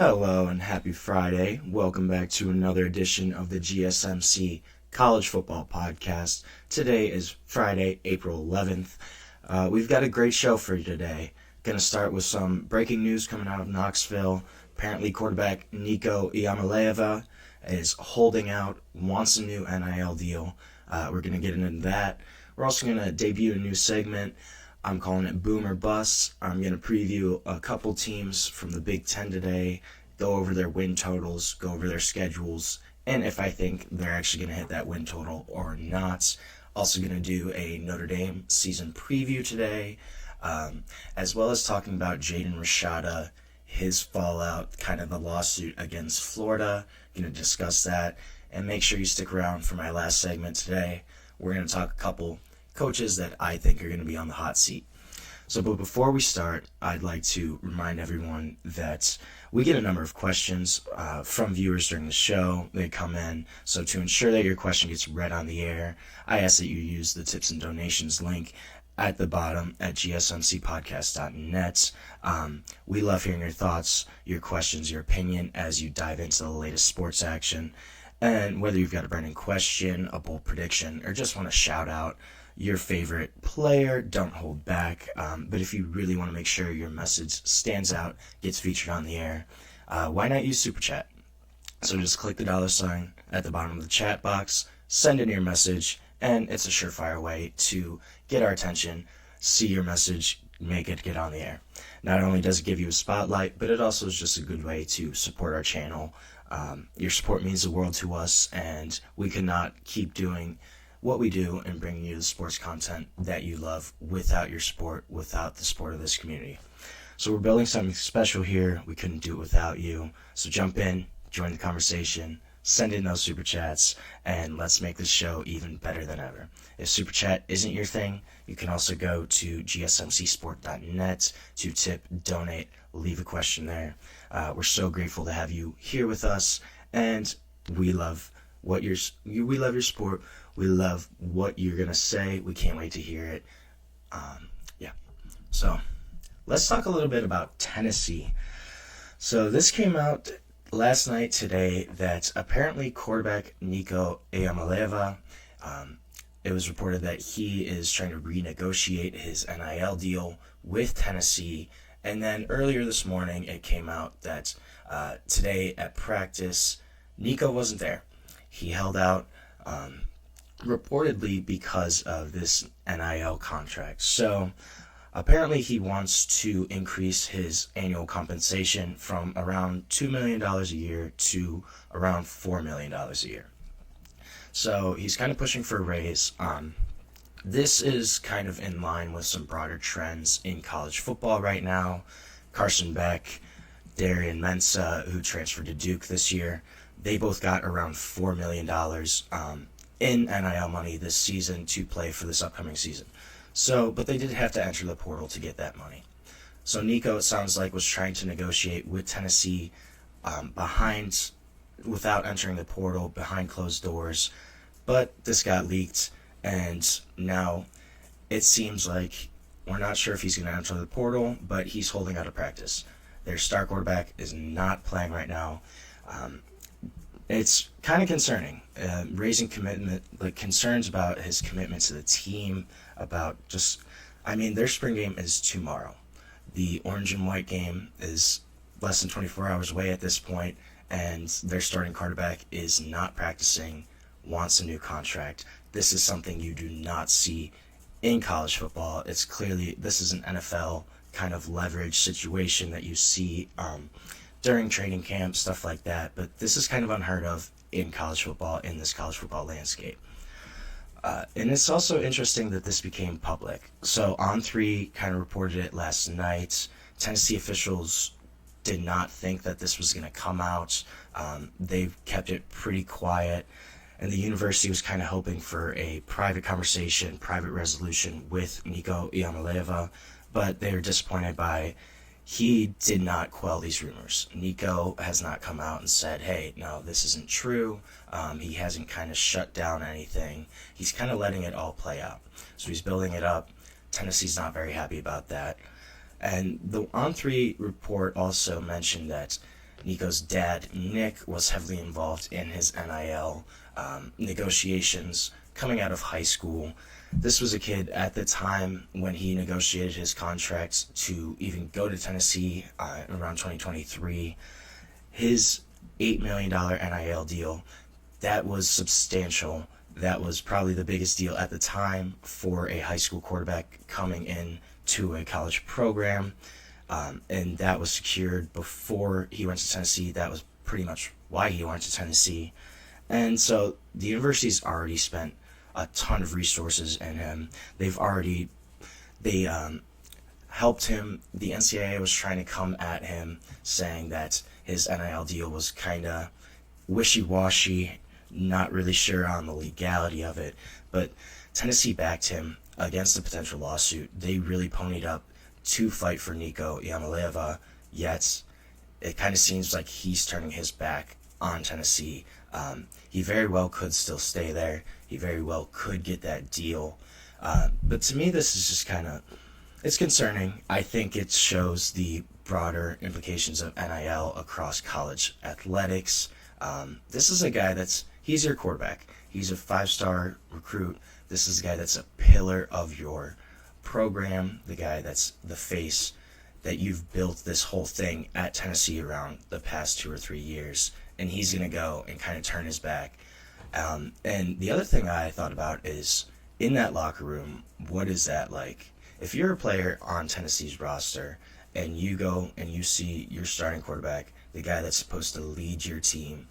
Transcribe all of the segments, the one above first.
Hello and happy Friday. Welcome back to another edition of the GSMC College Football Podcast. Today is Friday, April 11th. We've got a great show for you today. Going to start with some breaking news coming out of Knoxville. Apparently quarterback Nico Iamaleava is holding out, wants a new NIL deal. We're going to get into that. We're also going to debut a new segment. I'm calling it Boom or Bust. I'm going to preview a couple teams from the Big Ten today, go over their win totals, go over their schedules, and if I think they're actually going to hit that win total or not. Also going to do a Notre Dame season preview today, as well as talking about Jaden Rashada, his fallout, kind of the lawsuit against Florida. Going to discuss that, and make sure you stick around for my last segment today. We're going to talk a couple coaches that I think are going to be on the hot seat. But before we start, I'd like to remind everyone that we get a number of questions from viewers during the show. They come in. So to ensure that your question gets read on the air, I ask that you use the tips and donations link at the bottom at gsmcspodcast.net. We love hearing your thoughts, your questions, your opinion as you dive into the latest sports action. And whether you've got a burning question, a bold prediction, or just want to shout out your favorite player, don't hold back. But if you really want to make sure your message stands out, gets featured on the air, why not use Super Chat? So just click the $ at the bottom of the chat box, send in your message, and it's a surefire way to get our attention, see your message, make it get on the air. Not only does it give you a spotlight, but it also is just a good way to support our channel. Your support means the world to us, and we could not keep doing what we do and bringing you the sports content that you love without your support, without the support of this community. So we're building something special here. We couldn't do it without you. So jump in, join the conversation, send in those super chats, and let's make this show even better than ever. If super chat isn't your thing, you can also go to gsmcsport.net to tip, donate, leave a question there. We're so grateful to have you here with us, and we love your support. We love what you're going to say. We can't wait to hear it. So let's talk a little bit about Tennessee. So this came out last night today that apparently quarterback Nico Iamaleava, it was reported that he is trying to renegotiate his NIL deal with Tennessee. And then earlier this morning, it came out that today at practice, Nico wasn't there. He held out reportedly because of this NIL contract. So apparently he wants to increase his annual compensation from around $2 million a year to around $4 million a year. So he's kind of pushing for a raise. This is kind of in line with some broader trends in college football right now. Carson, Beck, Darien, Mensah, who transferred to Duke this year, they both got around $4 million in NIL money this season to play for this upcoming season. But they did have to enter the portal to get that money. So Nico, it sounds like, was trying to negotiate with Tennessee without entering the portal, behind closed doors. But this got leaked, and now it seems like we're not sure if he's going to enter the portal, but he's holding out of practice. Their star quarterback is not playing right now. It's kind of concerning, raising concerns about his commitment to the team, about their spring game is tomorrow. The orange and white game is less than 24 hours away at this point, and their starting quarterback is not practicing, wants a new contract. This is something you do not see in college football. It's clearly, this is an NFL kind of leverage situation that you see during training camp, stuff like that. But this is kind of unheard of in college football, in this college football landscape. And it's also interesting that this became public. So On3 kind of reported it last night. Tennessee officials did not think that this was going to come out. They've kept it pretty quiet. And the university was kind of hoping for a private conversation, private resolution with Nico Iamaleava. But they were disappointed by he did not quell these rumors. Nico has not come out and said, hey, no, this isn't true. He hasn't kind of shut down anything. He's kind of letting it all play out. So he's building it up. Tennessee's not very happy about that. And the On3 report also mentioned that Nico's dad, Nick, was heavily involved in his NIL negotiations coming out of high school. This was a kid at the time when he negotiated his contract to even go to Tennessee around 2023. His $8 million NIL deal, that was substantial. That was probably the biggest deal at the time for a high school quarterback coming in to a college program. And that was secured before he went to Tennessee. That was pretty much why he went to Tennessee. And so the university's already spent a ton of resources in him. They helped him. The NCAA was trying to come at him saying that his NIL deal was kind of wishy-washy, not really sure on the legality of it. But Tennessee backed him against the potential lawsuit. They really ponied up to fight for Nico Iamaleava, yet it kind of seems like he's turning his back on Tennessee. He very well could still stay there. He very well could get that deal. But to me, this is just it's concerning. I think it shows the broader implications of NIL across college athletics. This is a guy he's your quarterback. He's a 5-star recruit. This is a guy that's a pillar of your program, the guy that's the face that you've built this whole thing at Tennessee around the past 2 or 3 years, and he's going to go and kind of turn his back. And the other thing I thought about is, in that locker room, what is that like? If you're a player on Tennessee's roster and you go and you see your starting quarterback, the guy that's supposed to lead your team,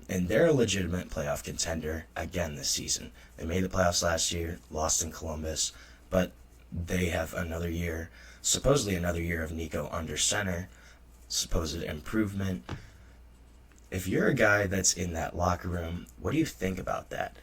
and they're a legitimate playoff contender again this season. They made the playoffs last year, lost in Columbus, but they have supposedly another year of Nico under center, supposed improvement. If you're a guy that's in that locker room, what do you think about that?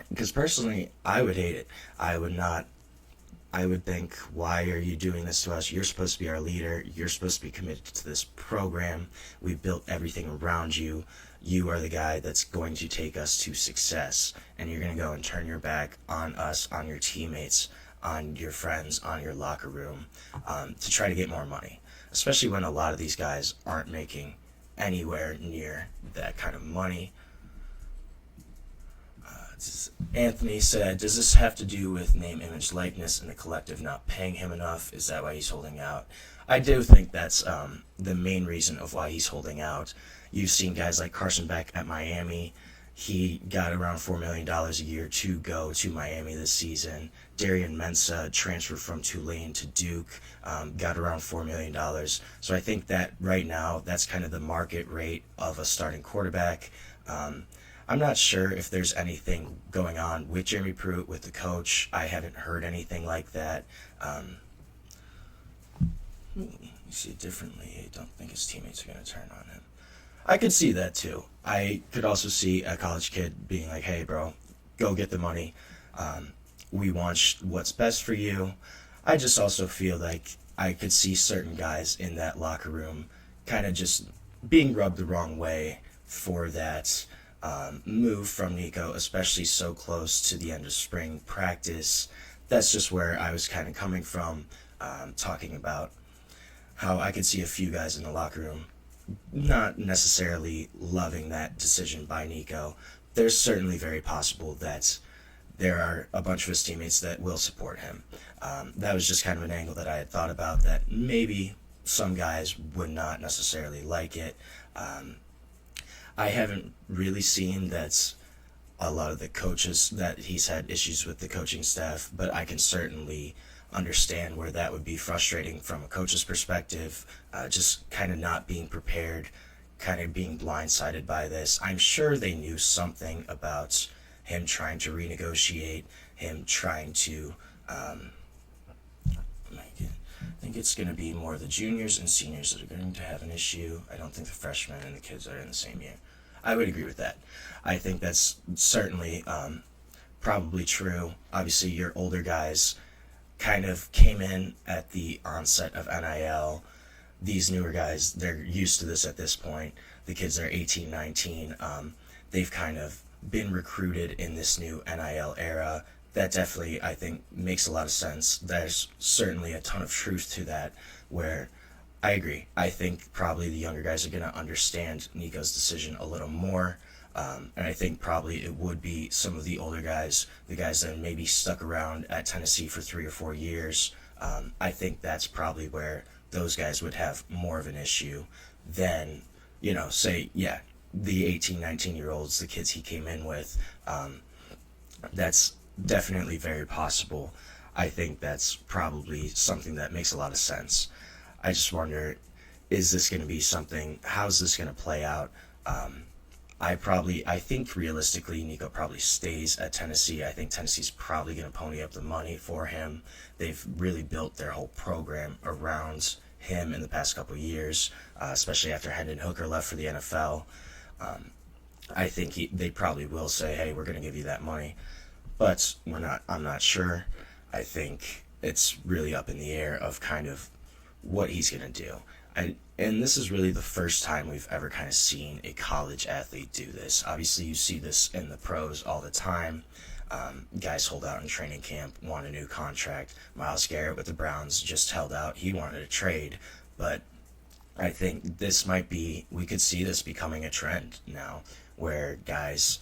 Because personally, I would hate it. I would think, why are you doing this to us? You're supposed to be our leader. You're supposed to be committed to this program. We built everything around you. You are the guy that's going to take us to success. And you're going to go and turn your back on us, on your teammates, on your friends, on your locker room, to try to get more money. Especially when a lot of these guys aren't making anywhere near that kind of money. Anthony said, does this have to do with name, image, likeness, and the collective not paying him enough? Is that why he's holding out? I do think that's the main reason of why he's holding out. You've seen guys like Carson Beck at Miami. He got around $4 million a year to go to Miami this season. Darien Mensah transferred from Tulane to Duke, got around $4 million. So I think that right now, that's kind of the market rate of a starting quarterback. I'm not sure if there's anything going on with Jeremy Pruitt, with the coach. I haven't heard anything like that. You see it differently. I don't think his teammates are going to turn on him. I could see that too. I could also see a college kid being like, hey, bro, go get the money. We want what's best for you. I just also feel like I could see certain guys in that locker room kind of just being rubbed the wrong way for that move from Nico, especially so close to the end of spring practice. That's just where I was kind of coming from, talking about how I could see a few guys in the locker room not necessarily loving that decision by Nico. There's certainly very possible that there are a bunch of his teammates that will support him. That was just kind of an angle that I had thought about, that maybe some guys would not necessarily like it. I haven't really seen that a lot of the coaches, that he's had issues with the coaching staff, but I can certainly understand where that would be frustrating from a coach's perspective, just kind of not being prepared, kind of being blindsided by this. I'm sure they knew something about him trying to renegotiate, him trying to, I think it's going to be more the juniors and seniors that are going to have an issue. I don't think the freshmen and the kids are in the same year. I would agree with that. I think that's certainly probably true. Obviously, your older guys kind of came in at the onset of NIL. These newer guys, they're used to this at this point. The kids are 18, 19. They've kind of been recruited in this new NIL era. That definitely, I think, makes a lot of sense. There's certainly a ton of truth to that, where I agree. I think probably the younger guys are going to understand Nico's decision a little more. And I think probably it would be some of the older guys, the guys that maybe stuck around at Tennessee for 3 or 4 years. I think that's probably where those guys would have more of an issue than, say, the 18, 19-year-olds, the kids he came in with. That's definitely very possible. I think that's probably something that makes a lot of sense. I just wonder, is this going to be something, how's this going to play out? I think realistically, Nico probably stays at Tennessee. I think Tennessee's probably going to pony up the money for him. They've really built their whole program around him in the past couple of years, especially after Hendon Hooker left for the NFL. I think they probably will say, hey, we're going to give you that money. But I'm not sure. I think it's really up in the air of kind of what he's going to do. And this is really the first time we've ever kind of seen a college athlete do this. Obviously, you see this in the pros all the time. Guys hold out in training camp, want a new contract. Myles Garrett with the Browns just held out. He wanted a trade. But I think we could see this becoming a trend now where guys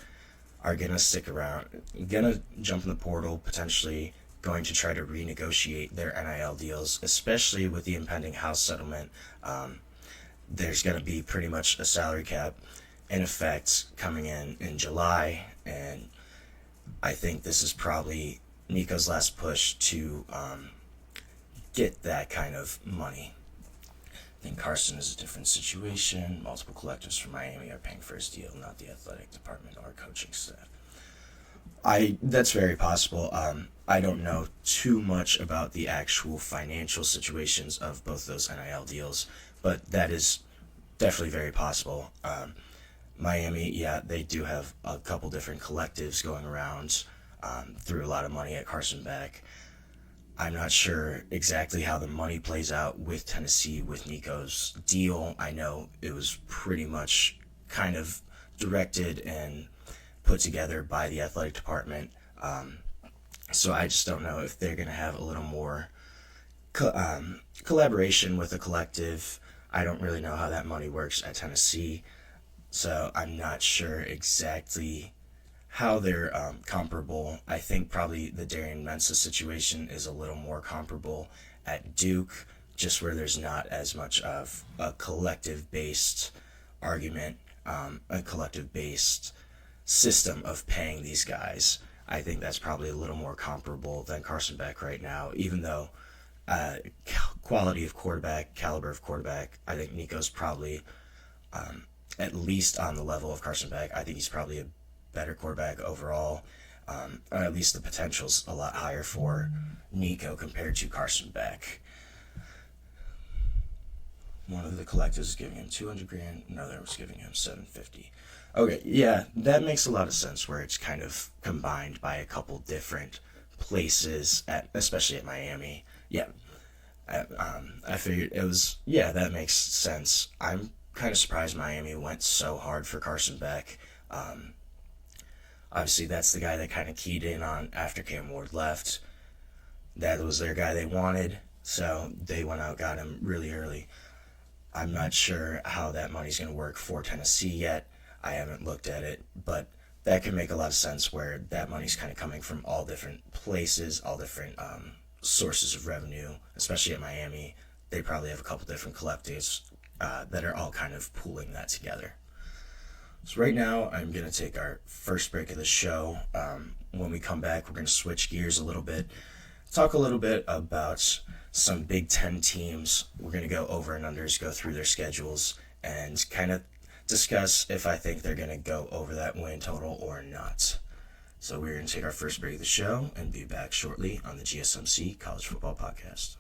are going to stick around, going to jump in the portal, potentially going to try to renegotiate their NIL deals, especially with the impending House settlement. There's going to be pretty much a salary cap in effect coming in July, and I think this is probably Nico's last push to get that kind of money. I think Carson is a different situation. Multiple collectives from Miami are paying for his deal, not the athletic department or coaching staff. That's very possible. I don't know too much about the actual financial situations of both those NIL deals, but that is definitely very possible. Miami, they do have a couple different collectives going around, threw a lot of money at Carson Beck. I'm not sure exactly how the money plays out with Tennessee with Nico's deal. I know it was pretty much kind of directed and put together by the athletic department. So I just don't know if they're going to have a little more collaboration with the collective. I don't really know how that money works at Tennessee, so I'm not sure exactly how they're comparable. I think probably the Darien Mensah situation is a little more comparable at Duke, just where there's not as much of a collective-based argument, a collective-based system of paying these guys. I think that's probably a little more comparable than Carson Beck right now, even though quality of quarterback, caliber of quarterback, I think Nico's probably at least on the level of Carson Beck. I think he's probably a better quarterback overall, or at least the potential's a lot higher for Nico compared to Carson Beck. One of the collectives is giving him $200,000, another was giving him $750,000. Okay, yeah, that makes a lot of sense where it's kind of combined by a couple different places, especially at Miami. Yeah, I figured it was, that makes sense. I'm kind of surprised Miami went so hard for Carson Beck. Obviously, that's the guy that kind of keyed in on after Cam Ward left. That was their guy they wanted, so they went out, got him really early. I'm not sure how that money's going to work for Tennessee yet. I haven't looked at it, but that could make a lot of sense where that money's kind of coming from all different places, all different sources of revenue, especially at Miami. They probably have a couple different collectives that are all kind of pooling that together. So right now, I'm going to take our first break of the show. When we come back, we're going to switch gears a little bit, talk a little bit about some Big Ten teams. We're going to go over and unders, go through their schedules, and kind of discuss if I think they're going to go over that win total or not. So we're going to take our first break of the show and be back shortly on the GSMC College Football Podcast.